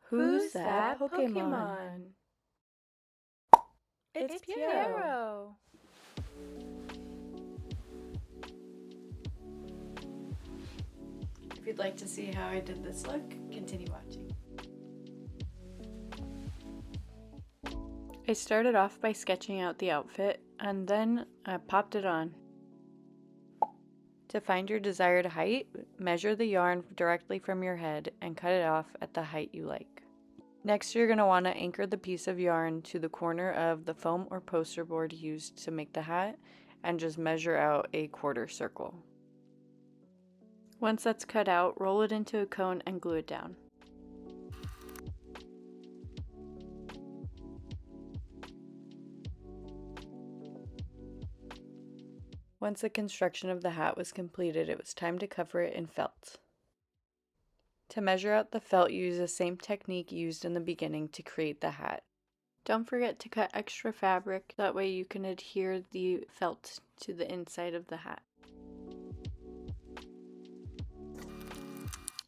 Who's that Pokemon? It's Pierrot. If you'd like to see how I did this look, continue watching. I started off by sketching out the outfit, and then I popped it on. To find your desired height, measure the yarn directly from your head and cut it off at the height you like. Next, you're going to want to anchor the piece of yarn to the corner of the foam or poster board used to make the hat and just measure out a quarter circle. Once that's cut out, roll it into a cone and glue it down. Once the construction of the hat was completed, it was time to cover it in felt. To measure out the felt, use the same technique used in the beginning to create the hat. Don't forget to cut extra fabric, that way you can adhere the felt to the inside of the hat.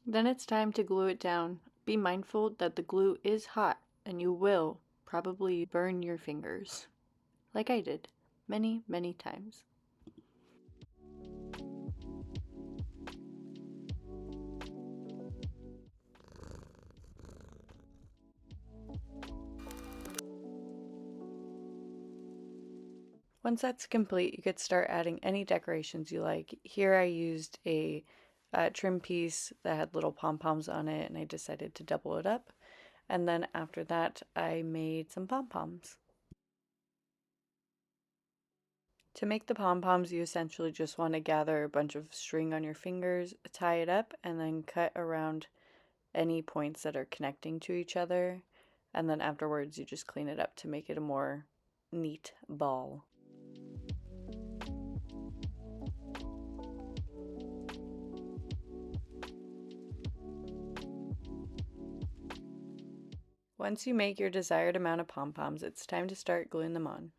Then it's time to glue it down. Be mindful that the glue is hot and you will probably burn your fingers, like I did many, many times. Once that's complete, you could start adding any decorations you like. Here I used a trim piece that had little pom-poms on it, and I decided to double it up. And then after that, I made some pom-poms. To make the pom-poms, you essentially just want to gather a bunch of string on your fingers, tie it up, and then cut around any points that are connecting to each other. And then afterwards, you just clean it up to make it a more neat ball. Once you make your desired amount of pom-poms, it's time to start gluing them on.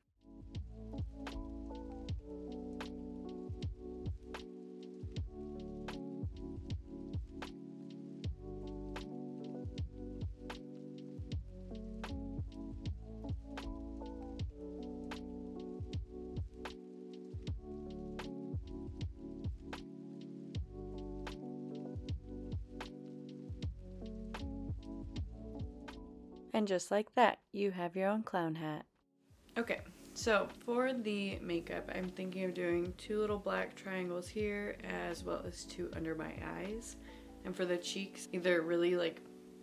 And just like that, you have your own clown hat. Okay, so for the makeup, I'm thinking of doing 2 little black triangles here as well as 2 under my eyes. And for the cheeks, either really like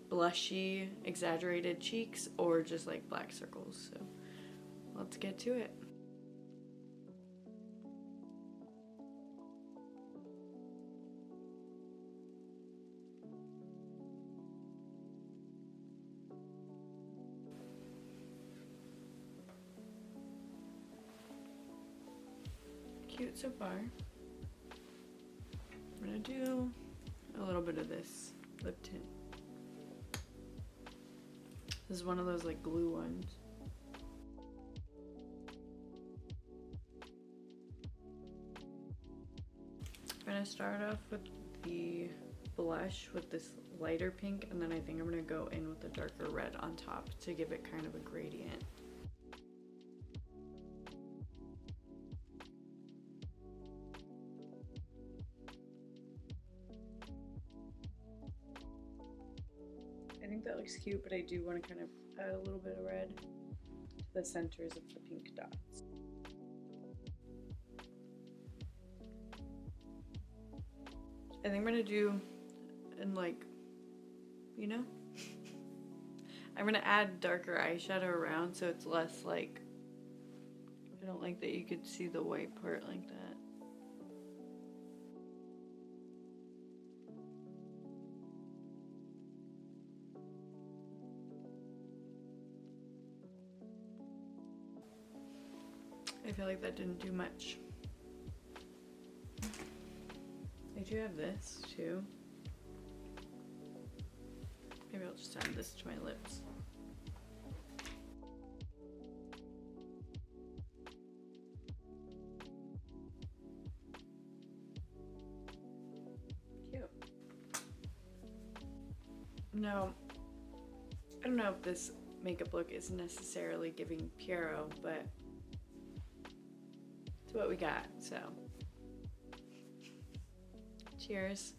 blushy, exaggerated cheeks or just like black circles. So let's get to it. Cute so far. I'm gonna do a little bit of this lip tint. This is one of those like glue ones. I'm gonna start off with the blush with this lighter pink, and then I think I'm gonna go in with the darker red on top to give it kind of a gradient. I think that looks cute, but I do want to kind of add a little bit of red to the centers of the pink dots. I think I'm gonna do, and like, you know, I'm gonna add darker eyeshadow around so it's less like, I don't like that you could see the white part like that. I feel like that didn't do much. I do have this too. Maybe I'll just add this to my lips. Cute. Now, I don't know if this makeup look is necessarily giving Pierrot, but it's what we got, so cheers.